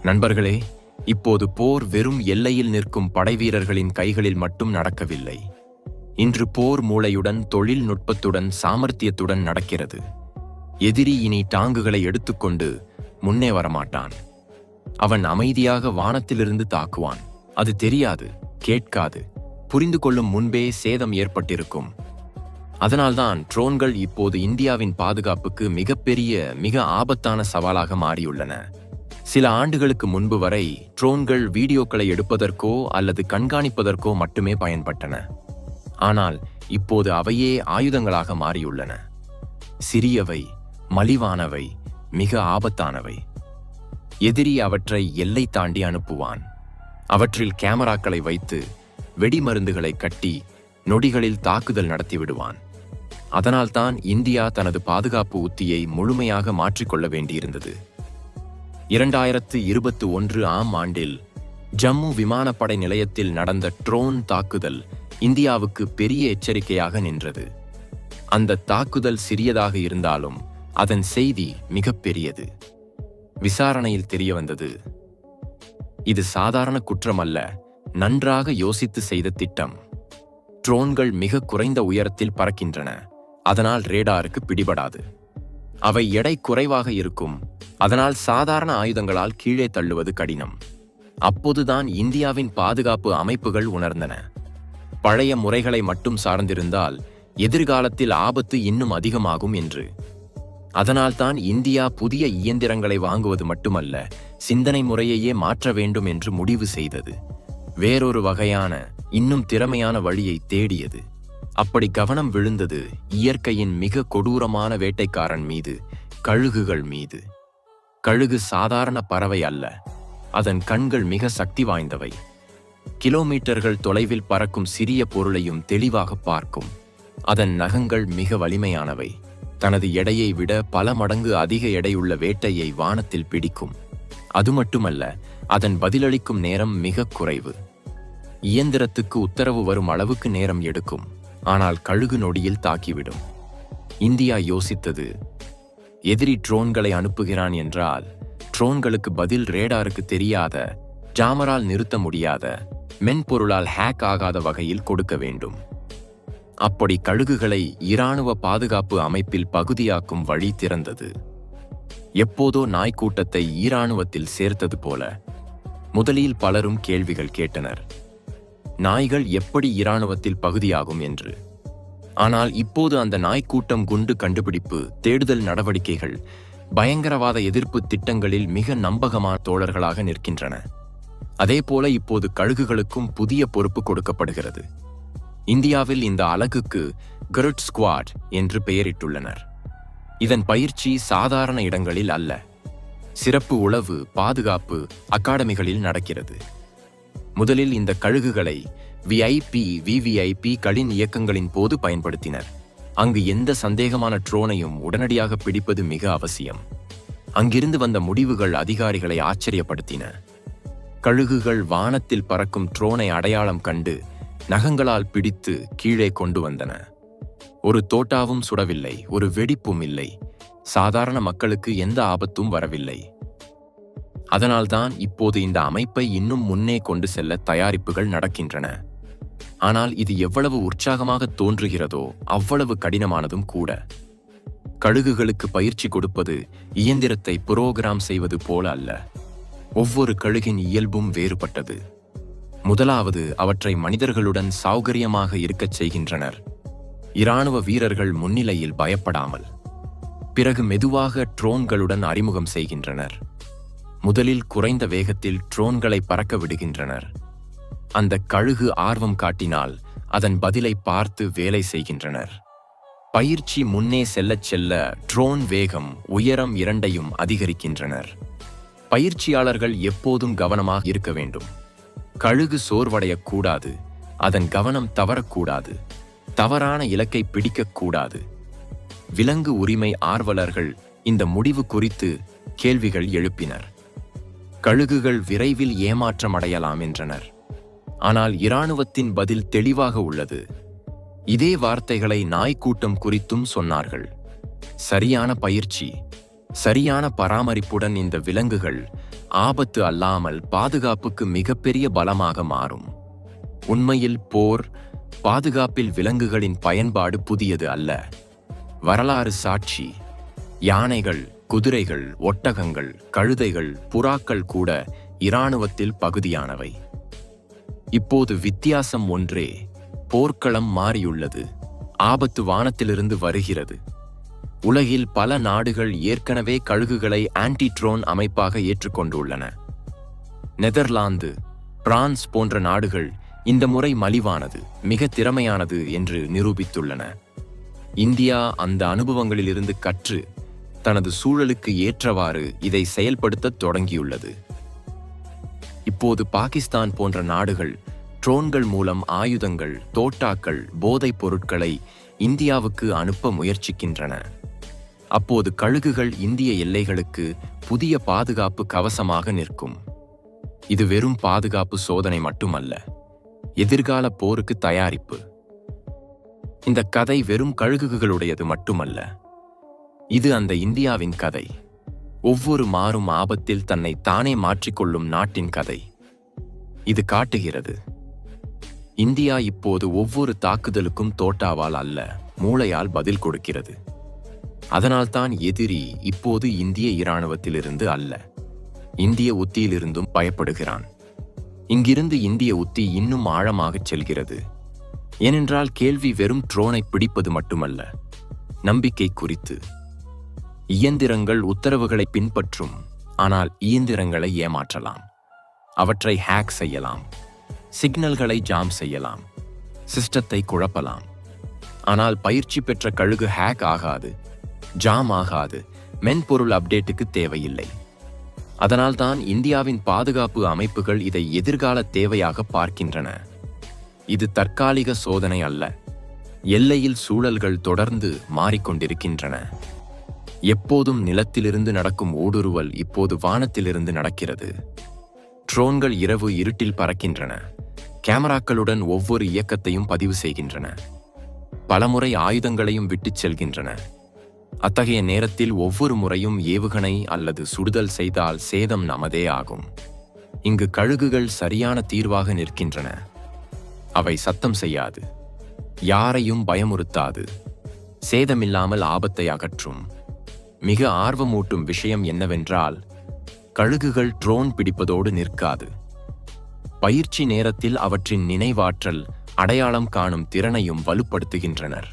நண்பர்களே, இப்போது போர் வெறும் எல்லையில் நிற்கும் படைவீரர்களின் கைகளில் மட்டும் நடக்கவில்லை. இன்று போர் மூளையுடன், தொழில்நுட்பத்துடன், சாமர்த்தியத்துடன் நடக்கிறது. எதிரி இனி டாங்குகளை எடுத்துக்கொண்டு முன்னே வரமாட்டான். அவன் அமைதியாக வானத்திலிருந்து தாக்குவான். அது தெரியாது, கேட்காது, புரிந்து கொள்ளும் முன்பே சேதம் ஏற்பட்டிருக்கும். அதனால்தான் ட்ரோன்கள் இப்போது இந்தியாவின் பாதுகாப்புக்கு மிக ஆபத்தான சவாலாக மாறியுள்ளன. சில ஆண்டுகளுக்கு முன்பு வரை ட்ரோன்கள் வீடியோக்களை எடுப்பதற்கோ அல்லது கண்காணிப்பதற்கோ மட்டுமே பயன்பட்டன. ஆனால் இப்போது அவையே ஆயுதங்களாக மாறியுள்ளன. சிறியவை, மலிவானவை, மிக ஆபத்தானவை. எதிரி அவற்றை எல்லை தாண்டி அனுப்புவான். அவற்றில் கேமராக்களை வைத்து வெடிமருந்துகளை கட்டி நொடிகளில் தாக்குதல் நடத்திவிடுவான். அதனால்தான் இந்தியா தனது பாதுகாப்பு உத்தியை முழுமையாக மாற்றிக்கொள்ள வேண்டியிருந்தது. 2021 ஆம் ஆண்டில் ஜம்மு விமானப்படை நிலையத்தில் நடந்த ட்ரோன் தாக்குதல் இந்தியாவுக்கு பெரிய எச்சரிக்கையாக நின்றது. அந்த தாக்குதல் சிறியதாக இருந்தாலும் அதன் செய்தி மிகப்பெரியது. விசாரணையில் தெரியவந்தது, இது சாதாரண குற்றம் அல்ல, நன்றாக யோசித்து செய்த திட்டம். ட்ரோன்கள் மிக குறைந்த உயரத்தில் பறக்கின்றன. அதனால் ரேடாருக்கு பிடிபடாது. அவை எடை குறைவாக இருக்கும். அதனால் சாதாரண ஆயுதங்களால் கீழே தள்ளுவது கடினம். அப்போதுதான் இந்தியாவின் பாதுகாப்பு அமைப்புகள் உணர்ந்தன, பழைய முறைகளை மட்டும் சார்ந்திருந்தால் எதிர்காலத்தில் ஆபத்து இன்னும் அதிகமாகும் என்று. அதனால்தான் இந்தியா புதிய இயந்திரங்களை வாங்குவது மட்டுமல்ல, சிந்தனை முறையையே மாற்ற வேண்டும் என்று முடிவு செய்தது. வேறொரு வகையான, இன்னும் திறமையான வழியை தேடியது. அப்படி கவனம் விழுந்தது இயற்கையின் மிக கொடூரமான வேட்டைக்காரன் மீது, கழுகுகள் மீது. கழுகு சாதாரண பறவை அல்ல. அதன் கண்கள் மிக சக்தி வாய்ந்தவை. கிலோமீட்டர்கள் தொலைவில் பறக்கும் சிறிய பொருளையும் தெளிவாக பார்க்கும். அதன் நகங்கள் மிக வலிமையானவை. தனது எடையை விட பல மடங்கு அதிக எடையுள்ள வேட்டையை வானத்தில் பிடிக்கும். அது மட்டுமல்ல, அதன் பதிலளிக்கும் நேரம் மிக குறைவு. இயந்திரத்துக்கு உத்தரவு வரும் அளவுக்கு நேரம் எடுக்கும். ஆனால் கழுகு நொடியில் தாக்கிவிடும். இந்தியா யோசித்தது, எதிரி ட்ரோன்களை அனுப்புகிறான் என்றால் ட்ரோன்களுக்கு பதில் ரேடாருக்கு தெரியாத, ஜாமரால் நிறுத்த முடியாத, மென்பொருளால் ஹேக் ஆகாத வகையில் கொடுக்க வேண்டும். அப்படி கழுகுகளை இராணுவ பாதுகாப்பு அமைப்பில் பகுதியாக்கும் வழி திறந்தது. எப்போதோ நாய்க்கூட்டத்தை இராணுவத்தில் சேர்த்தது போல. முதலில் பலரும் கேள்விகள் கேட்டனர், நாய்கள் எப்படி இராணுவத்தில் பகுதியாகும் என்று. ஆனால் இப்போது அந்த நாய்க்கூட்டம் குண்டு கண்டுபிடிப்பு, தேடுதல் நடவடிக்கைகள், பயங்கரவாத எதிர்ப்பு திட்டங்களில் மிக நம்பகமான தோழர்களாக நிற்கின்றன. அதேபோல இப்போது கழுகுகளுக்கும் புதிய பொறுப்பு கொடுக்கப்படுகிறது. இந்தியாவில் இந்த அலகுக்கு கருட் ஸ்குவாட் என்று பெயரிட்டுள்ளனர். இதன் பயிற்சி சாதாரண இடங்களில் அல்ல, சிறப்பு உளவு, பாதுகாப்பு அகாடமிகளில் நடக்கிறது. முதலில் இந்த கழுகுகளை விவிஐபி களின் இயக்கங்களின் போது பயன்படுத்தினர். அங்கு எந்த சந்தேகமான ட்ரோனையும் உடனடியாக பிடிப்பது மிக அவசியம். அங்கிருந்து வந்த முடிவுகள் அதிகாரிகளை ஆச்சரியப்படுத்தின. கழுகுகள் வானத்தில் பறக்கும் ட்ரோனை அடையாளம் கண்டு நகங்களால் பிடித்து கீழே கொண்டு வந்தன. ஒரு தோட்டாவும் சுடவில்லை, ஒரு வெடிப்பும் இல்லை. சாதாரண மக்களுக்கு எந்த ஆபத்தும் வரவில்லை. அதனால்தான் இப்போது இந்த அமைப்பை இன்னும் முன்னே கொண்டு செல்ல தயாரிப்புகள் நடக்கின்றன. ஆனால் இது எவ்வளவு உற்சாகமாக தோன்றுகிறதோ அவ்வளவு கடினமானதும் கூட. கழுகுகளுக்கு பயிற்சி கொடுப்பது இயந்திரத்தை புரோகிராம் செய்வது போல அல்ல. ஒவ்வொரு கழுகின் இயல்பும் வேறுபட்டது. முதலாவது, அவற்றை மனிதர்களுடன் சௌகரியமாக இருக்கச் செய்கின்றனர், இராணுவ வீரர்கள் முன்னிலையில் பயப்படாமல். பிறகு மெதுவாக ட்ரோன்களுடன் அறிமுகம் செய்கின்றனர். முதலில் குறைந்த வேகத்தில் ட்ரோன்களை பறக்க விடுகின்றனர். அந்த கழுகு ஆர்வம் காட்டினால் அதன் பதிலை பார்த்து வேலை செய்கின்றனர். பயிற்சி முன்னே செல்லச் செல்ல ட்ரோன் வேகம், உயரம் இரண்டையும் அதிகரிக்கின்றனர். பயிற்சியாளர்கள் எப்போதும் கவனமாக இருக்க வேண்டும். கழுகு சோர்வடையக்கூடாது, அதன் கவனம் தவறக்கூடாது, தவறான இலக்கை பிடிக்கக்கூடாது. விலங்கு உரிமை ஆர்வலர்கள் இந்த முடிவு குறித்து கேள்விகள் எழுப்பினர். கழுகுகள் விரைவில் ஏமாற்றம் அடையலாம் என்றனர். ஆனால் இராணுவத்தின் பதில் தெளிவாக உள்ளது. இதே வார்த்தைகளை நாய்க்கூட்டம் குறித்தும் சொன்னார்கள். சரியான பயிற்சி, சரியான பராமரிப்புடன் இந்த விலங்குகள் ஆபத்து அல்லாமல் பாதுகாப்புக்கு மிகப்பெரிய பலமாக மாறும். உண்மையில் போர் பாதுகாப்பில் விலங்குகளின் பயன்பாடு புதியது அல்ல. வரலாறு சாட்சி. யானைகள், குதிரைகள், ஒட்டகங்கள், கழுதைகள், புறாக்கள் கூட இராணுவத்தில் பகுதியானவை. இப்போது வித்தியாசம் ஒன்றே, போர்க்களம் மாறியுள்ளது. ஆபத்து வானத்திலிருந்து வருகிறது. உலகில் பல நாடுகள் ஏற்கனவே கழுகுகளை ஆன்டி ட்ரோன் அமைப்பாக ஏற்றுக்கொண்டுள்ளன. நெதர்லாந்து, பிரான்ஸ் போன்ற நாடுகள் இந்த முறை மலிவானது, மிக திறமையானது என்று நிரூபித்துள்ளன. இந்தியா அந்த அனுபவங்களிலிருந்து கற்று தனது சூழலுக்கு ஏற்றவாறு இதை செயல்படுத்தத் தொடங்கியுள்ளது. இப்போது பாகிஸ்தான் போன்ற நாடுகள் ட்ரோன்கள் மூலம் ஆயுதங்கள், தோட்டாக்கள், போதைப் பொருட்களை இந்தியாவுக்கு அனுப்ப முயற்சிக்கின்றன. அப்போது கழுகுகள் இந்திய எல்லைகளுக்கு புதிய பாதுகாப்பு கவசமாக நிற்கும். இது வெறும் பாதுகாப்பு சோதனை மட்டுமல்ல, எதிர்கால போருக்கு தயாரிப்பு. இந்த கதை வெறும் கழுகுகளுடையது மட்டுமல்ல, இது அந்த இந்தியாவின் கதை. ஒவ்வொரு மாறும் ஆபத்தில் தன்னை தானே மாற்றிக்கொள்ளும் நாட்டின் கதை. இது காட்டுகிறது, இந்தியா இப்போது ஒவ்வொரு தாக்குதலுக்கும் தோட்டாவால் அல்ல, மூளையால் பதில் கொடுக்கிறது. அதனால்தான் எதிரி இப்போது இந்திய இராணுவத்திலிருந்து அல்ல, இந்திய உத்தியிலிருந்தும் பயப்படுகிறான். இங்கிருந்து இந்திய உத்தி இன்னும் ஆழமாகச் செல்கிறது. ஏனென்றால் கேள்வி வெறும் ட்ரோனை பிடிப்பது மட்டுமல்ல, நம்பிக்கை குறித்து. இயந்திரங்கள் உத்தரவுகளை பின்பற்றும், ஆனால் இயந்திரங்களை ஏமாற்றலாம். அவற்றை ஹேக் செய்யலாம், சிக்னல்களை ஜாம் செய்யலாம், சிஸ்டத்தை குழப்பலாம். ஆனால் பயிற்சி பெற்ற கழுகு ஹேக் ஆகாது, ஜாம் ஆகாது, மென்பொருள் அப்டேட்டுக்கு தேவையில்லை. அதனால்தான் இந்தியாவின் பாதுகாப்பு அமைப்புகள் இதை எதிர்கால தேவையாக பார்க்கின்றன. இது தற்காலிக சோதனை அல்ல. எல்லையில் சூழல்கள் தொடர்ந்து மாறிக்கொண்டிருக்கின்றன. எப்போதும் நிலத்திலிருந்து நடக்கும் ஊடுருவல் இப்போது வானத்திலிருந்து நடக்கிறது. ட்ரோன்கள் இரவு இருட்டில் பறக்கின்றன. கேமராக்களுடன் ஒவ்வொரு இயக்கத்தையும் பதிவு செய்கின்றன. பலமுறை ஆயுதங்களையும் விட்டுச் செல்கின்றன. அத்தகைய நேரத்தில் ஒவ்வொரு முறையும் ஏவுகணை அல்லது சுடுதல் செய்தால் சேதம் நமதே ஆகும். இங்கு கழுகுகள் சரியான தீர்வாக நிற்கின்றன. அவை சத்தம் செய்யாது, யாரையும் பயமுறுத்தாது, சேதமில்லாமல் ஆபத்தை அகற்றும். மிக ஆர்வமூட்டும் விஷயம் என்னவென்றால், கழுகுகள் ட்ரோன் பிடிப்பதோடு நிற்காது. பயிற்சி நேரத்தில் அவற்றின் நினைவாற்றல், அடையாளம் காணும் திறனையும் வலுப்படுத்துகின்றனர்.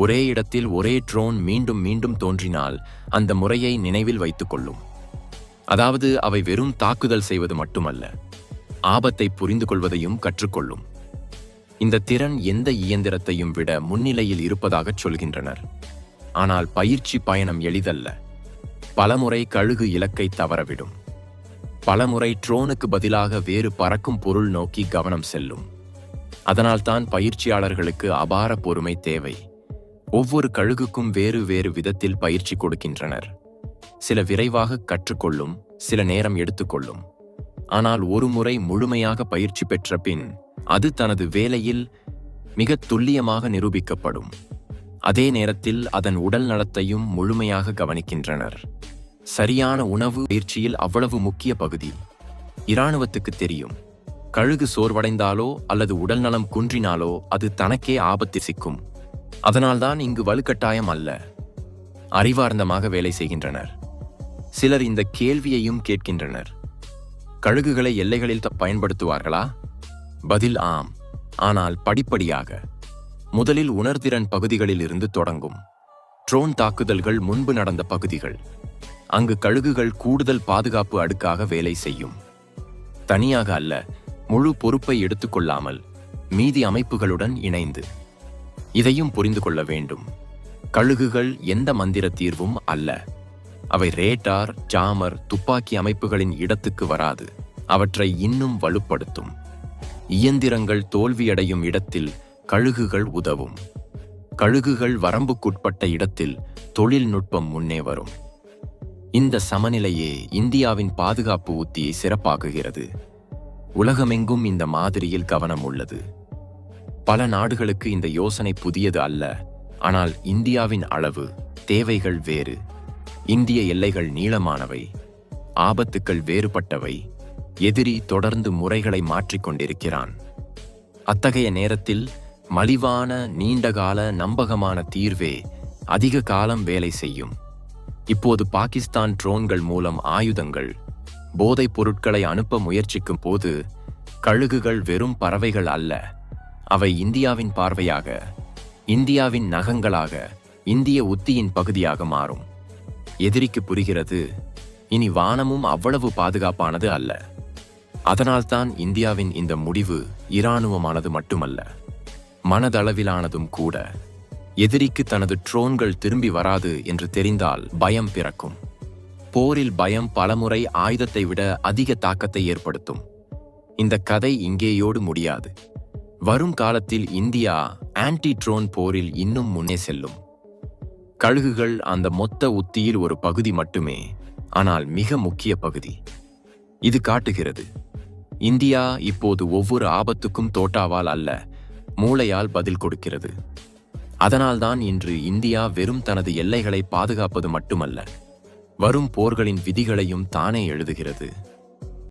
ஒரே இடத்தில் ஒரே ட்ரோன் மீண்டும் மீண்டும் தோன்றினால் அந்த முறையை நினைவில் வைத்துக் கொள்ளும். அதாவது அவை வெறும் தாக்குதல் செய்வது மட்டுமல்ல, ஆபத்தை புரிந்து கொள்வதையும் கற்றுக்கொள்ளும். இந்த திறன் எந்த இயந்திரத்தையும் விட முன்னிலையில் இருப்பதாகச் சொல்கின்றனர். ஆனால் பயிற்சி பயணம் எளிதல்ல. பலமுறை கழுகு இலக்கை தவறவிடும். பலமுறை ட்ரோனுக்கு பதிலாக வேறு பறக்கும் பொருள் நோக்கி கவனம் செல்லும். அதனால்தான் பயிற்சியாளர்களுக்கு அபார பொறுமை தேவை. ஒவ்வொரு கழுகுக்கும் வேறு வேறு விதத்தில் பயிற்சி கொடுக்கின்றனர். சில விரைவாக கற்றுக்கொள்ளும், சில நேரம் எடுத்துக்கொள்ளும். ஆனால் ஒரு முறை முழுமையாக பயிற்சி பெற்ற பின் அது தனது வேலையில் மிக துல்லியமாக நிரூபிக்கப்படும். அதே நேரத்தில் அதன் உடல் நலத்தையும் முழுமையாக கவனிக்கின்றனர். சரியான உணவு பயிற்சியில் அவ்வளவு முக்கிய பகுதி. இராணுவத்துக்கு தெரியும், கழுகு சோர்வடைந்தாலோ அல்லது உடல்நலம் குன்றினாலோ அது தனக்கே ஆபத்து சிக்கும். அதனால்தான் இங்கு வலுக்கட்டாயம் அல்ல, அறிவார்ந்தமாக வேலை செய்கின்றனர். சிலர் இந்த கேள்வியையும் கேட்கின்றனர், கழுகுகளை எல்லைகளில் பயன்படுத்துவார்களா? பதில் ஆம், ஆனால் படிப்படியாக. முதலில் உணர்திறன் பகுதிகளில் இருந்து தொடங்கும். ட்ரோன் தாக்குதல்கள் முன்பு நடந்த பகுதிகள். அங்கு கழுகுகள் கூடுதல் பாதுகாப்பு அடுக்காக வேலை செய்யும். தனியாக அல்ல, முழு பொறுப்பை எடுத்துக்கொள்ளாமல் மீதி அமைப்புகளுடன் இணைந்து. இதையும் புரிந்து கொள்ள வேண்டும், கழுகுகள் எந்த மந்திர தீர்வும் அல்ல. அவை ரேடார், ஜாமர், துப்பாக்கி அமைப்புகளின் இடத்துக்கு வராது. அவற்றை இன்னும் வலுப்படுத்தும். இயந்திரங்கள் தோல்வியடையும் இடத்தில் கழுகுகள் உதவும். கழுகுகள் வரம்புக்குட்பட்ட இடத்தில் தொழில்நுட்பம் முன்னே வரும். இந்த சமநிலையே இந்தியாவின் பாதுகாப்பு உத்தியை சிறப்பாக்குகிறது. உலகமெங்கும் இந்த மாதிரியில் கவனம் உள்ளது. பல நாடுகளுக்கு இந்த யோசனை புதியது அல்ல. ஆனால் இந்தியாவின் அளவு, தேவைகள் வேறு. இந்திய எல்லைகள் நீளமானவை, ஆபத்துக்கள் வேறுபட்டவை. எதிரி தொடர்ந்து முறைகளை மாற்றிக்கொண்டிருக்கிறான். அத்தகைய நேரத்தில் மலிவான, நீண்டகால, நம்பகமான தீர்வே அதிக காலம் வேலை செய்யும். இப்போது பாகிஸ்தான் ட்ரோன்கள் மூலம் ஆயுதங்கள், போதைப் பொருட்களை அனுப்ப முயற்சிக்கும் போது கழுகுகள் வெறும் பறவைகள் அல்ல. அவை இந்தியாவின் பார்வையாக, இந்தியாவின் நகங்களாக, இந்திய உத்தியின் பகுதியாக மாறும். எதிரிக்கு புரிகிறது, இனி வானமும் அவ்வளவு பாதுகாப்பானது அல்ல. அதனால்தான் இந்தியாவின் இந்த முடிவு இராணுவமானது மட்டுமல்ல, மனதளவிலானதும் கூட. எதிரிக்கு தனது ட்ரோன்கள் திரும்பி வராது என்று தெரிந்தால் பயம் பிறக்கும். போரில் பயம் பலமுறை ஆயுதத்தை விட அதிக தாக்கத்தை ஏற்படுத்தும். இந்த கதை இங்கேயோடு முடியாது. வரும் காலத்தில் இந்தியா ஆன்டி ட்ரோன் போரில் இன்னும் முன்னே செல்லும். கழுகுகள் அந்த மொத்த உத்தியில் ஒரு பகுதி மட்டுமே, ஆனால் மிக முக்கிய பகுதி. இது காட்டுகிறது, இந்தியா இப்போது ஒவ்வொரு ஆபத்துக்கும் தோட்டாவால் அல்ல, மூளையால் பதில் கொடுக்கிறது. அதனால்தான் இன்று இந்தியா வெறும் தனது எல்லைகளை பாதுகாப்பது மட்டுமல்ல, வரும் போர்களின் விதிகளையும் தானே எழுதுகிறது.